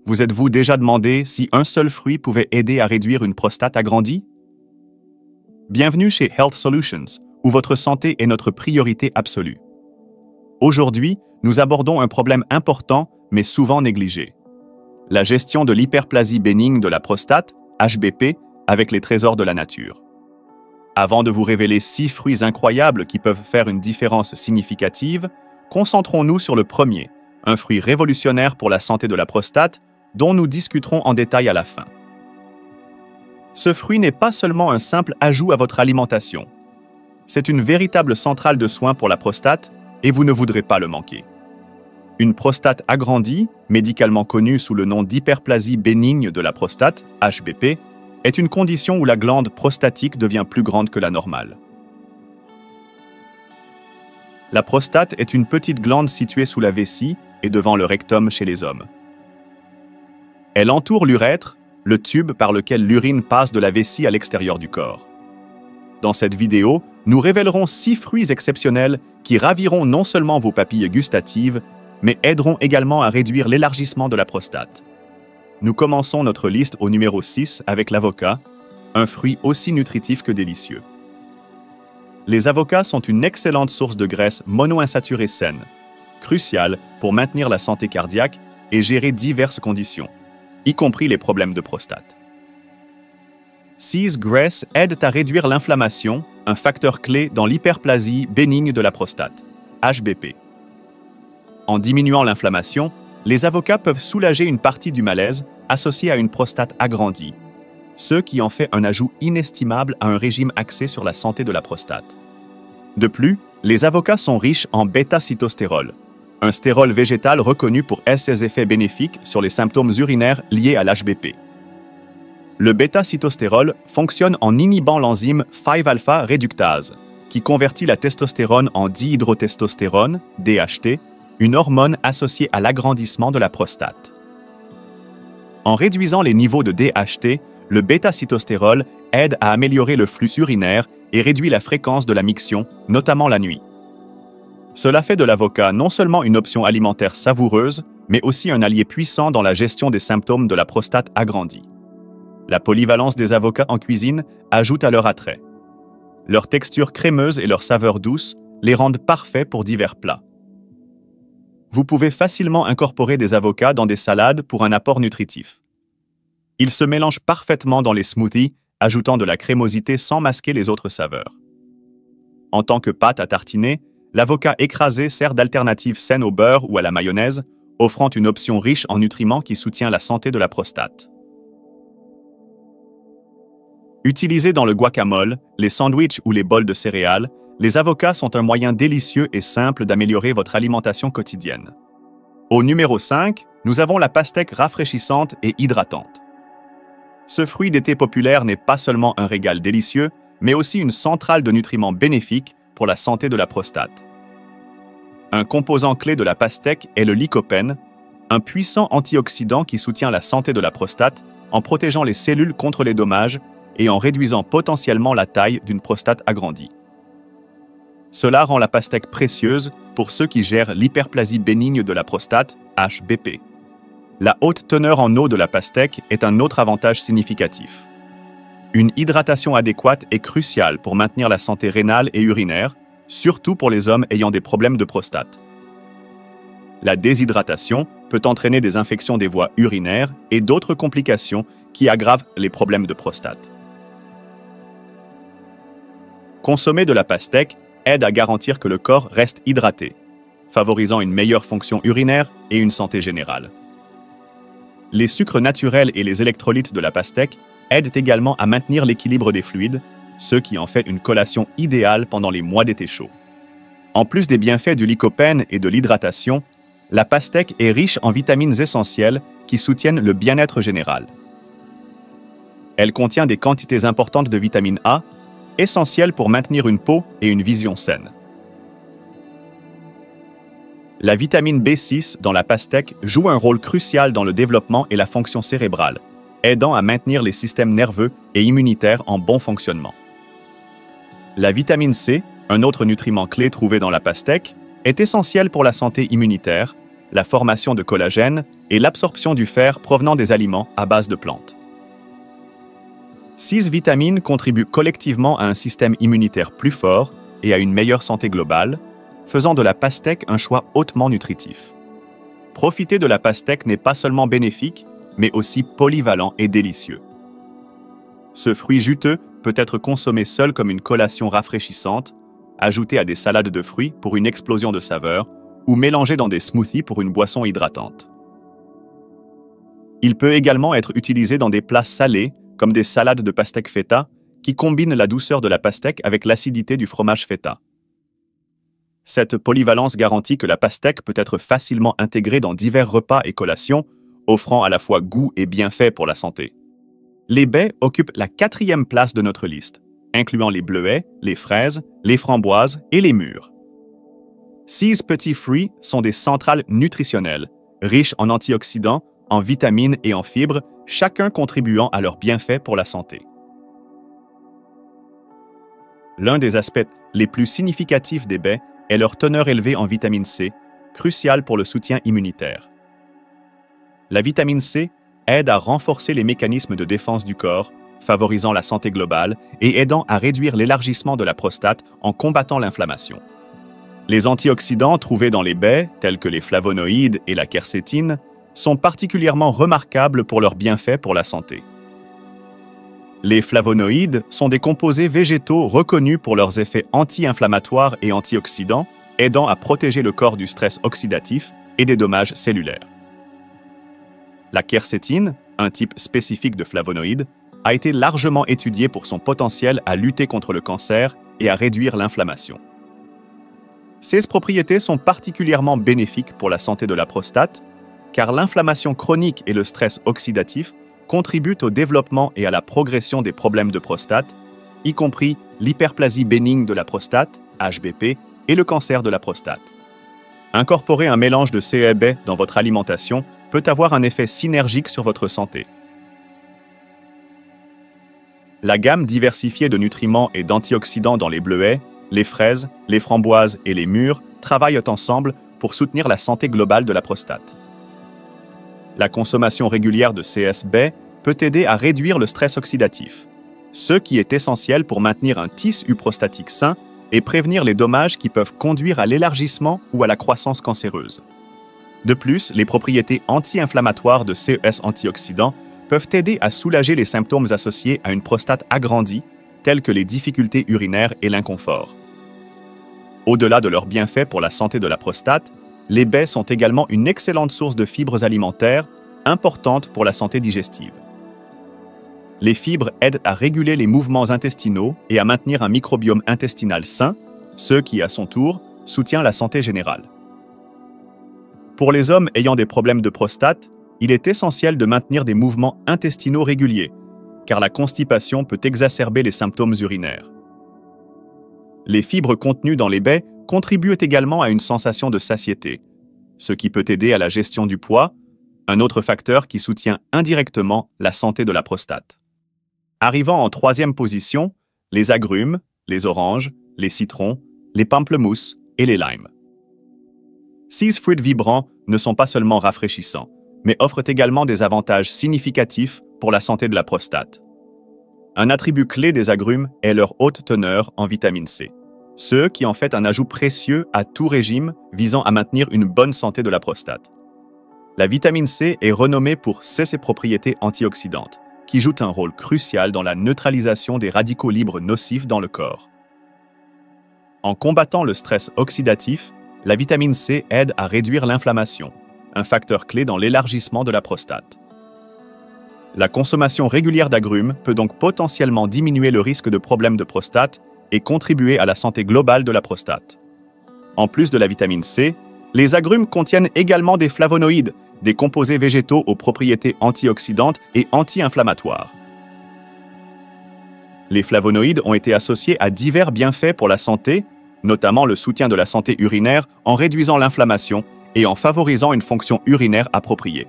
Vous êtes-vous déjà demandé si un seul fruit pouvait aider à réduire une prostate agrandie? Bienvenue chez Health Solutions, où votre santé est notre priorité absolue. Aujourd'hui, nous abordons un problème important, mais souvent négligé. La gestion de l'hyperplasie bénigne de la prostate, HBP, avec les trésors de la nature. Avant de vous révéler 6 fruits incroyables qui peuvent faire une différence significative, concentrons-nous sur le premier, un fruit révolutionnaire pour la santé de la prostate, dont nous discuterons en détail à la fin. Ce fruit n'est pas seulement un simple ajout à votre alimentation. C'est une véritable centrale de soins pour la prostate et vous ne voudrez pas le manquer. Une prostate agrandie, médicalement connue sous le nom d'hyperplasie bénigne de la prostate, HBP, est une condition où la glande prostatique devient plus grande que la normale. La prostate est une petite glande située sous la vessie et devant le rectum chez les hommes. Elle entoure l'urètre, le tube par lequel l'urine passe de la vessie à l'extérieur du corps. Dans cette vidéo, nous révélerons 6 fruits exceptionnels qui raviront non seulement vos papilles gustatives, mais aideront également à réduire l'élargissement de la prostate. Nous commençons notre liste au numéro 6 avec l'avocat, un fruit aussi nutritif que délicieux. Les avocats sont une excellente source de graisse monoinsaturée saine, cruciale pour maintenir la santé cardiaque et gérer diverses conditions, y compris les problèmes de prostate. Ces graisses aident à réduire l'inflammation, un facteur clé dans l'hyperplasie bénigne de la prostate, HBP. En diminuant l'inflammation, les avocats peuvent soulager une partie du malaise associé à une prostate agrandie, ce qui en fait un ajout inestimable à un régime axé sur la santé de la prostate. De plus, les avocats sont riches en bêta-cytostérol, un stérol végétal reconnu pour ses effets bénéfiques sur les symptômes urinaires liés à l'HBP. Le bêta-cytostérol fonctionne en inhibant l'enzyme 5-alpha réductase, qui convertit la testostérone en dihydrotestostérone, DHT, une hormone associée à l'agrandissement de la prostate. En réduisant les niveaux de DHT, le bêta-cytostérol aide à améliorer le flux urinaire et réduit la fréquence de la miction, notamment la nuit. Cela fait de l'avocat non seulement une option alimentaire savoureuse, mais aussi un allié puissant dans la gestion des symptômes de la prostate agrandie. La polyvalence des avocats en cuisine ajoute à leur attrait. Leur texture crémeuse et leur saveur douce les rendent parfaits pour divers plats. Vous pouvez facilement incorporer des avocats dans des salades pour un apport nutritif. Ils se mélangent parfaitement dans les smoothies, ajoutant de la crémosité sans masquer les autres saveurs. En tant que pâte à tartiner, l'avocat écrasé sert d'alternative saine au beurre ou à la mayonnaise, offrant une option riche en nutriments qui soutient la santé de la prostate. Utilisés dans le guacamole, les sandwichs ou les bols de céréales, les avocats sont un moyen délicieux et simple d'améliorer votre alimentation quotidienne. Au numéro 5, nous avons la pastèque rafraîchissante et hydratante. Ce fruit d'été populaire n'est pas seulement un régal délicieux, mais aussi une centrale de nutriments bénéfiques pour la santé de la prostate. Un composant clé de la pastèque est le lycopène, un puissant antioxydant qui soutient la santé de la prostate en protégeant les cellules contre les dommages et en réduisant potentiellement la taille d'une prostate agrandie. Cela rend la pastèque précieuse pour ceux qui gèrent l'hyperplasie bénigne de la prostate, HBP. La haute teneur en eau de la pastèque est un autre avantage significatif. Une hydratation adéquate est cruciale pour maintenir la santé rénale et urinaire, surtout pour les hommes ayant des problèmes de prostate. La déshydratation peut entraîner des infections des voies urinaires et d'autres complications qui aggravent les problèmes de prostate. Consommer de la pastèque aide à garantir que le corps reste hydraté, favorisant une meilleure fonction urinaire et une santé générale. Les sucres naturels et les électrolytes de la pastèque aident également à maintenir l'équilibre des fluides, ce qui en fait une collation idéale pendant les mois d'été chaud. En plus des bienfaits du lycopène et de l'hydratation, la pastèque est riche en vitamines essentielles qui soutiennent le bien-être général. Elle contient des quantités importantes de vitamine A, essentielles pour maintenir une peau et une vision saine. La vitamine B6 dans la pastèque joue un rôle crucial dans le développement et la fonction cérébrale, aidant à maintenir les systèmes nerveux et immunitaires en bon fonctionnement. La vitamine C, un autre nutriment clé trouvé dans la pastèque, est essentielle pour la santé immunitaire, la formation de collagène et l'absorption du fer provenant des aliments à base de plantes. 6 vitamines contribuent collectivement à un système immunitaire plus fort et à une meilleure santé globale, faisant de la pastèque un choix hautement nutritif. Profiter de la pastèque n'est pas seulement bénéfique, mais aussi polyvalent et délicieux. Ce fruit juteux peut être consommé seul comme une collation rafraîchissante, ajouté à des salades de fruits pour une explosion de saveurs, ou mélangé dans des smoothies pour une boisson hydratante. Il peut également être utilisé dans des plats salés, comme des salades de pastèque feta, qui combinent la douceur de la pastèque avec l'acidité du fromage feta. Cette polyvalence garantit que la pastèque peut être facilement intégrée dans divers repas et collations, offrant à la fois goût et bienfaits pour la santé. Les baies occupent la 4e place de notre liste, incluant les bleuets, les fraises, les framboises et les mûres. 6 petits fruits sont des centrales nutritionnelles, riches en antioxydants, en vitamines et en fibres, chacun contribuant à leurs bienfaits pour la santé. L'un des aspects les plus significatifs des baies est leur teneur élevée en vitamine C, cruciale pour le soutien immunitaire. La vitamine C aide à renforcer les mécanismes de défense du corps, favorisant la santé globale et aidant à réduire l'élargissement de la prostate en combattant l'inflammation. Les antioxydants trouvés dans les baies, tels que les flavonoïdes et la quercétine, sont particulièrement remarquables pour leurs bienfaits pour la santé. Les flavonoïdes sont des composés végétaux reconnus pour leurs effets anti-inflammatoires et antioxydants, aidant à protéger le corps du stress oxydatif et des dommages cellulaires. La quercétine, un type spécifique de flavonoïde, a été largement étudiée pour son potentiel à lutter contre le cancer et à réduire l'inflammation. Ces propriétés sont particulièrement bénéfiques pour la santé de la prostate, car l'inflammation chronique et le stress oxydatif contribuent au développement et à la progression des problèmes de prostate, y compris l'hyperplasie bénigne de la prostate, HBP, et le cancer de la prostate. Incorporer un mélange de ces baies dans votre alimentation peut avoir un effet synergique sur votre santé. La gamme diversifiée de nutriments et d'antioxydants dans les bleuets, les fraises, les framboises et les mûres travaillent ensemble pour soutenir la santé globale de la prostate. La consommation régulière de ces baies peut aider à réduire le stress oxydatif, ce qui est essentiel pour maintenir un tissu prostatique sain et prévenir les dommages qui peuvent conduire à l'élargissement ou à la croissance cancéreuse. De plus, les propriétés anti-inflammatoires de ces antioxydants peuvent aider à soulager les symptômes associés à une prostate agrandie, tels que les difficultés urinaires et l'inconfort. Au-delà de leurs bienfaits pour la santé de la prostate, les baies sont également une excellente source de fibres alimentaires, importantes pour la santé digestive. Les fibres aident à réguler les mouvements intestinaux et à maintenir un microbiome intestinal sain, ce qui, à son tour, soutient la santé générale. Pour les hommes ayant des problèmes de prostate, il est essentiel de maintenir des mouvements intestinaux réguliers, car la constipation peut exacerber les symptômes urinaires. Les fibres contenues dans les baies contribuent également à une sensation de satiété, ce qui peut aider à la gestion du poids, un autre facteur qui soutient indirectement la santé de la prostate. Arrivant en 3e position, les agrumes, les oranges, les citrons, les pamplemousses et les limes. 6 fruits vibrants ne sont pas seulement rafraîchissants, mais offrent également des avantages significatifs pour la santé de la prostate. Un attribut clé des agrumes est leur haute teneur en vitamine C, ce qui en fait un ajout précieux à tout régime visant à maintenir une bonne santé de la prostate. La vitamine C est renommée pour ses propriétés antioxydantes, qui jouent un rôle crucial dans la neutralisation des radicaux libres nocifs dans le corps. En combattant le stress oxydatif, la vitamine C aide à réduire l'inflammation, un facteur clé dans l'élargissement de la prostate. La consommation régulière d'agrumes peut donc potentiellement diminuer le risque de problèmes de prostate et contribuer à la santé globale de la prostate. En plus de la vitamine C, les agrumes contiennent également des flavonoïdes, des composés végétaux aux propriétés antioxydantes et anti-inflammatoires. Les flavonoïdes ont été associés à divers bienfaits pour la santé, notamment le soutien de la santé urinaire en réduisant l'inflammation et en favorisant une fonction urinaire appropriée.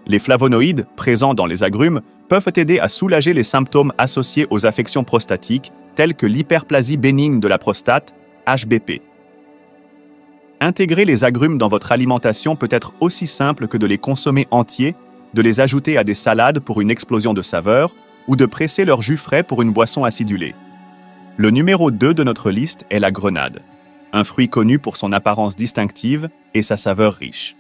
Les flavonoïdes, présents dans les agrumes, peuvent aider à soulager les symptômes associés aux affections prostatiques, telles que l'hyperplasie bénigne de la prostate, HBP. Intégrer les agrumes dans votre alimentation peut être aussi simple que de les consommer entiers, de les ajouter à des salades pour une explosion de saveur ou de presser leur jus frais pour une boisson acidulée. Le numéro 2 de notre liste est la grenade, un fruit connu pour son apparence distinctive et sa saveur riche.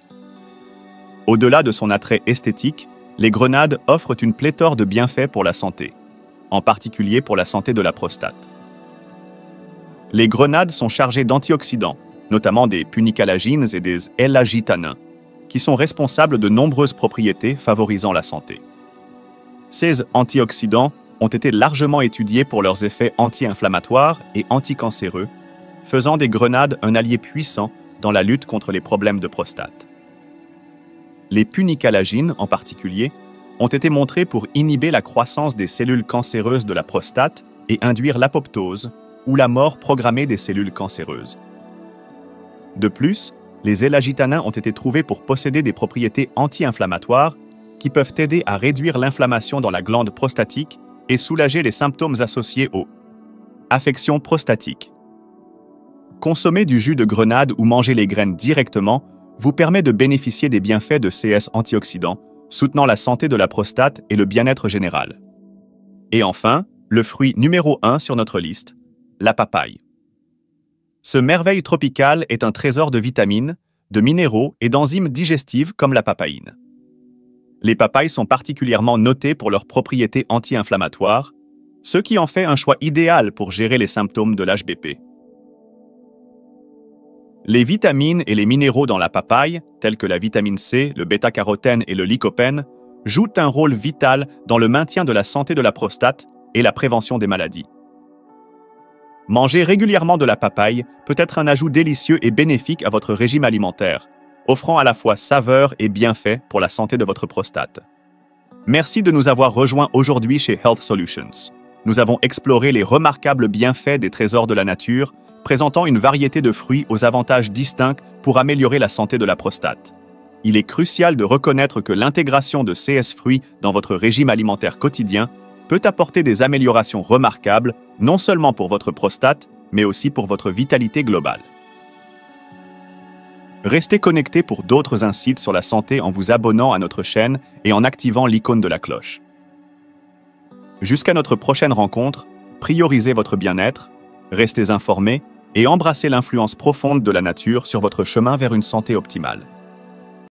Au-delà de son attrait esthétique, les grenades offrent une pléthore de bienfaits pour la santé, en particulier pour la santé de la prostate. Les grenades sont chargées d'antioxydants, notamment des punicalagines et des L-agitanins, qui sont responsables de nombreuses propriétés favorisant la santé. Ces antioxydants ont été largement étudiés pour leurs effets anti-inflammatoires et anticancéreux, faisant des grenades un allié puissant dans la lutte contre les problèmes de prostate. Les punicalagines, en particulier, ont été montrés pour inhiber la croissance des cellules cancéreuses de la prostate et induire l'apoptose, ou la mort programmée des cellules cancéreuses. De plus, les L-agitanins ont été trouvés pour posséder des propriétés anti-inflammatoires qui peuvent aider à réduire l'inflammation dans la glande prostatique et soulager les symptômes associés aux affections prostatiques. Consommer du jus de grenade ou manger les graines directement vous permet de bénéficier des bienfaits de ces antioxydants, soutenant la santé de la prostate et le bien-être général. Et enfin, le fruit numéro 1 sur notre liste, la papaye. Ce merveille tropicale est un trésor de vitamines, de minéraux et d'enzymes digestives comme la papaïne. Les papayes sont particulièrement notées pour leurs propriétés anti-inflammatoires, ce qui en fait un choix idéal pour gérer les symptômes de l'HBP. Les vitamines et les minéraux dans la papaye, tels que la vitamine C, le bêta-carotène et le lycopène, jouent un rôle vital dans le maintien de la santé de la prostate et la prévention des maladies. Manger régulièrement de la papaye peut être un ajout délicieux et bénéfique à votre régime alimentaire, offrant à la fois saveur et bienfaits pour la santé de votre prostate. Merci de nous avoir rejoints aujourd'hui chez Health Solutions. Nous avons exploré les remarquables bienfaits des trésors de la nature, présentant une variété de fruits aux avantages distincts pour améliorer la santé de la prostate. Il est crucial de reconnaître que l'intégration de ces fruits dans votre régime alimentaire quotidien peut apporter des améliorations remarquables, non seulement pour votre prostate, mais aussi pour votre vitalité globale. Restez connectés pour d'autres insights sur la santé en vous abonnant à notre chaîne et en activant l'icône de la cloche. Jusqu'à notre prochaine rencontre, priorisez votre bien-être, restez informés et embrassez l'influence profonde de la nature sur votre chemin vers une santé optimale.